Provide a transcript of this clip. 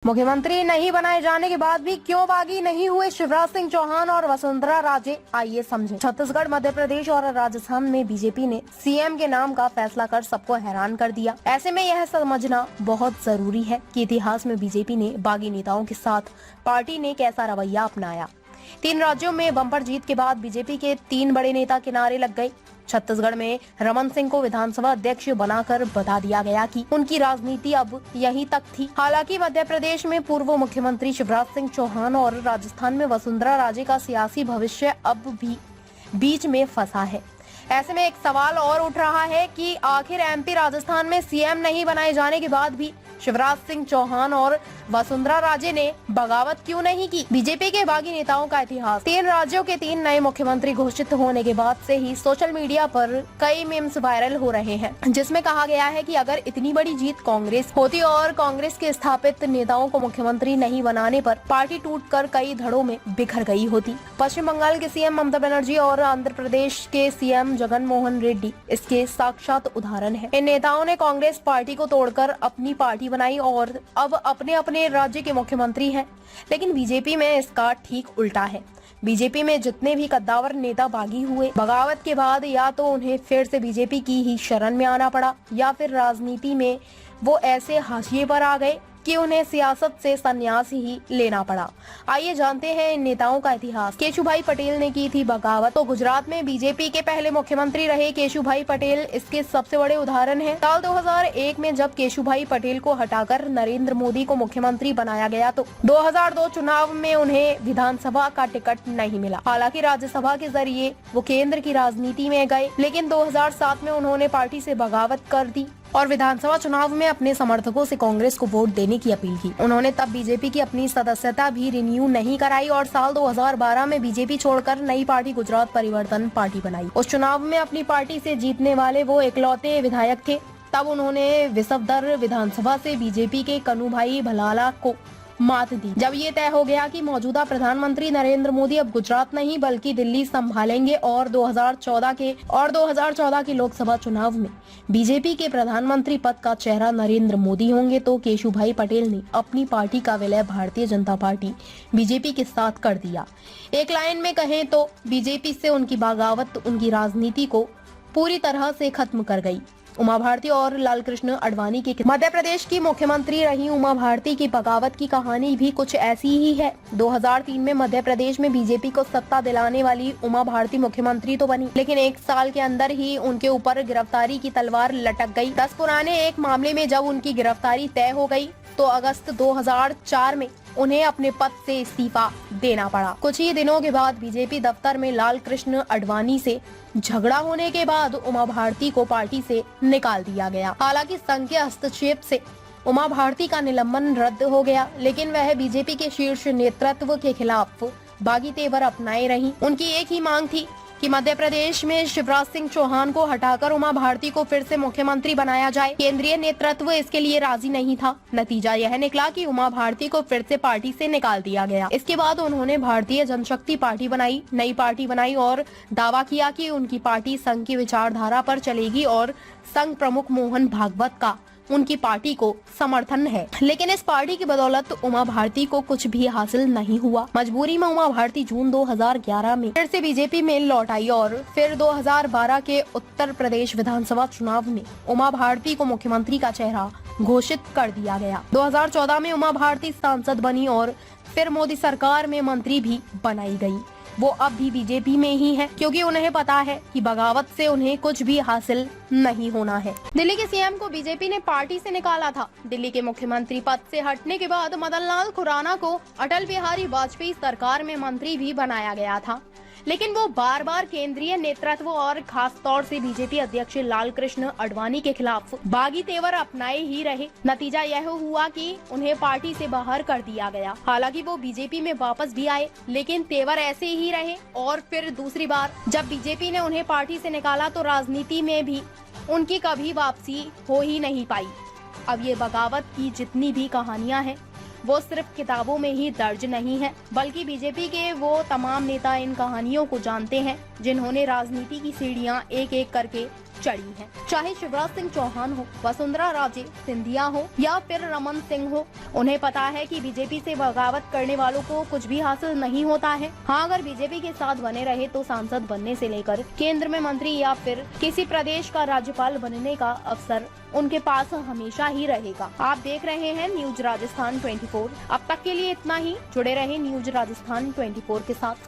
मुख्यमंत्री नहीं बनाए जाने के बाद भी क्यों बागी नहीं हुए शिवराज सिंह चौहान और वसुंधरा राजे, आइए समझें। छत्तीसगढ़, मध्य प्रदेश और राजस्थान में बीजेपी ने सीएम के नाम का फैसला कर सबको हैरान कर दिया। ऐसे में यह समझना बहुत जरूरी है कि इतिहास में बीजेपी ने बागी नेताओं के साथ पार्टी ने कैसा रवैया अपनाया। 3 राज्यों में बम्पर जीत के बाद बीजेपी के 3 बड़े नेता किनारे लग गए। छत्तीसगढ़ में रमन सिंह को विधानसभा अध्यक्ष बनाकर बता दिया गया कि उनकी राजनीति अब यहीं तक थी। हालांकि मध्य प्रदेश में पूर्व मुख्यमंत्री शिवराज सिंह चौहान और राजस्थान में वसुंधरा राजे का सियासी भविष्य अब भी बीच में फंसा है। ऐसे में एक सवाल और उठ रहा है कि आखिर एमपी राजस्थान में सीएम नहीं बनाए जाने के बाद भी शिवराज सिंह चौहान और वसुंधरा राजे ने बगावत क्यों नहीं की। बीजेपी के बागी नेताओं का इतिहास। 3 राज्यों के 3 नए मुख्यमंत्री घोषित होने के बाद से ही सोशल मीडिया पर कई मीम्स वायरल हो रहे हैं, जिसमें कहा गया है कि अगर इतनी बड़ी जीत कांग्रेस होती और कांग्रेस के स्थापित नेताओं को मुख्यमंत्री नहीं बनाने पर पार्टी टूटकर कई धड़ों में बिखर गई होती। पश्चिम बंगाल के सीएम ममता बनर्जी और आंध्र प्रदेश के सीएम जगन मोहन रेड्डी इसके साक्षात उदाहरण है। इन नेताओं ने कांग्रेस पार्टी को तोड़कर अपनी पार्टी बनाई और अब अपने अपने राज्य के मुख्यमंत्री हैं। लेकिन बीजेपी में इसका ठीक उल्टा है। बीजेपी में जितने भी कद्दावर नेता बागी हुए, बगावत के बाद या तो उन्हें फिर से बीजेपी की ही शरण में आना पड़ा या फिर राजनीति में वो ऐसे हाशिए पर आ गए कि उन्हें सियासत से संन्यास ही लेना पड़ा। आइए जानते हैं इन नेताओं का इतिहास। केशुभाई पटेल ने की थी बगावत। तो गुजरात में बीजेपी के पहले मुख्यमंत्री रहे केशुभाई पटेल इसके सबसे बड़े उदाहरण हैं। साल 2001 में जब केशुभाई पटेल को हटाकर नरेंद्र मोदी को मुख्यमंत्री बनाया गया तो 2002 चुनाव में उन्हें विधानसभा का टिकट नहीं मिला। हालांकि राज्यसभा के जरिए वो केंद्र की राजनीति में गए, लेकिन 2007 में उन्होंने पार्टी से बगावत कर दी और विधानसभा चुनाव में अपने समर्थकों से कांग्रेस को वोट देने की अपील की। उन्होंने तब बीजेपी की अपनी सदस्यता भी रिन्यू नहीं कराई और साल 2012 में बीजेपी छोड़कर नई पार्टी गुजरात परिवर्तन पार्टी बनाई। उस चुनाव में अपनी पार्टी से जीतने वाले वो इकलौते विधायक थे। तब उन्होंने विसवदर विधानसभा से बीजेपी के कनुभाई भलाला को मात दी। जब ये तय हो गया कि मौजूदा प्रधानमंत्री नरेंद्र मोदी अब गुजरात नहीं बल्कि दिल्ली संभालेंगे और 2014 के लोकसभा चुनाव में बीजेपी के प्रधानमंत्री पद का चेहरा नरेंद्र मोदी होंगे, तो केशुभाई पटेल ने अपनी पार्टी का विलय भारतीय जनता पार्टी बीजेपी के साथ कर दिया। एक लाइन में कहें तो बीजेपी से उनकी बगावत उनकी राजनीति को पूरी तरह से खत्म कर गई। उमा भारती और लालकृष्ण आडवाणी की मध्य प्रदेश की मुख्यमंत्री रही उमा भारती की बगावत की कहानी भी कुछ ऐसी ही है। 2003 में मध्य प्रदेश में बीजेपी को सत्ता दिलाने वाली उमा भारती मुख्यमंत्री तो बनी, लेकिन 1 साल के अंदर ही उनके ऊपर गिरफ्तारी की तलवार लटक गई। 10 पुराने एक मामले में जब उनकी गिरफ्तारी तय हो गई तो अगस्त 2004 में उन्हें अपने पद से इस्तीफा देना पड़ा। कुछ ही दिनों के बाद बीजेपी दफ्तर में लालकृष्ण आडवाणी से झगड़ा होने के बाद उमा भारती को पार्टी से निकाल दिया गया। हालांकि संघ के हस्तक्षेप से उमा भारती का निलंबन रद्द हो गया, लेकिन वह बीजेपी के शीर्ष नेतृत्व के खिलाफ बागी तेवर अपनाए रही। उनकी एक ही मांग थी कि मध्य प्रदेश में शिवराज सिंह चौहान को हटाकर उमा भारती को फिर से मुख्यमंत्री बनाया जाए। केंद्रीय नेतृत्व इसके लिए राजी नहीं था। नतीजा यह निकला कि उमा भारती को फिर से पार्टी से निकाल दिया गया। इसके बाद उन्होंने भारतीय जनशक्ति पार्टी बनाई, नई पार्टी बनाई और दावा किया कि उनकी पार्टी संघ की विचारधारा पर चलेगी और संघ प्रमुख मोहन भागवत का उनकी पार्टी को समर्थन है। लेकिन इस पार्टी की बदौलत उमा भारती को कुछ भी हासिल नहीं हुआ। मजबूरी में उमा भारती जून 2011 में फिर से बीजेपी में लौट आई और फिर 2012 के उत्तर प्रदेश विधानसभा चुनाव में उमा भारती को मुख्यमंत्री का चेहरा घोषित कर दिया गया। 2014 में उमा भारती सांसद बनी और फिर मोदी सरकार में मंत्री भी बनाई गई। वो अब भी बीजेपी में ही है, क्योंकि उन्हें पता है कि बगावत से उन्हें कुछ भी हासिल नहीं होना है। दिल्ली के सीएम को बीजेपी ने पार्टी से निकाला था। दिल्ली के मुख्यमंत्री पद से हटने के बाद मदन लाल खुराना को अटल बिहारी वाजपेयी सरकार में मंत्री भी बनाया गया था, लेकिन वो बार बार केंद्रीय नेतृत्व और खास तौर से बीजेपी अध्यक्ष लालकृष्ण आडवाणी के खिलाफ बागी तेवर अपनाए ही रहे। नतीजा यह हुआ कि उन्हें पार्टी से बाहर कर दिया गया। हालांकि वो बीजेपी में वापस भी आए, लेकिन तेवर ऐसे ही रहे और फिर दूसरी बार जब बीजेपी ने उन्हें पार्टी से निकाला तो राजनीति में भी उनकी कभी वापसी हो ही नहीं पाई। अब ये बगावत की जितनी भी कहानियां हैं वो सिर्फ किताबों में ही दर्ज नहीं है, बल्कि बीजेपी के वो तमाम नेता इन कहानियों को जानते हैं जिन्होंने राजनीति की सीढ़ियां एक एक करके चढ़ी हैं। चाहे शिवराज सिंह चौहान हो, वसुंधरा राजे सिंधिया हो या फिर रमन सिंह हो, उन्हें पता है कि बीजेपी से बगावत करने वालों को कुछ भी हासिल नहीं होता है। हाँ, अगर बीजेपी के साथ बने रहे तो सांसद बनने से लेकर केंद्र में मंत्री या फिर किसी प्रदेश का राज्यपाल बनने का अवसर उनके पास हमेशा ही रहेगा। आप देख रहे हैं न्यूज राजस्थान 24। अब तक के लिए इतना ही। जुड़े रहे न्यूज राजस्थान 24 के साथ।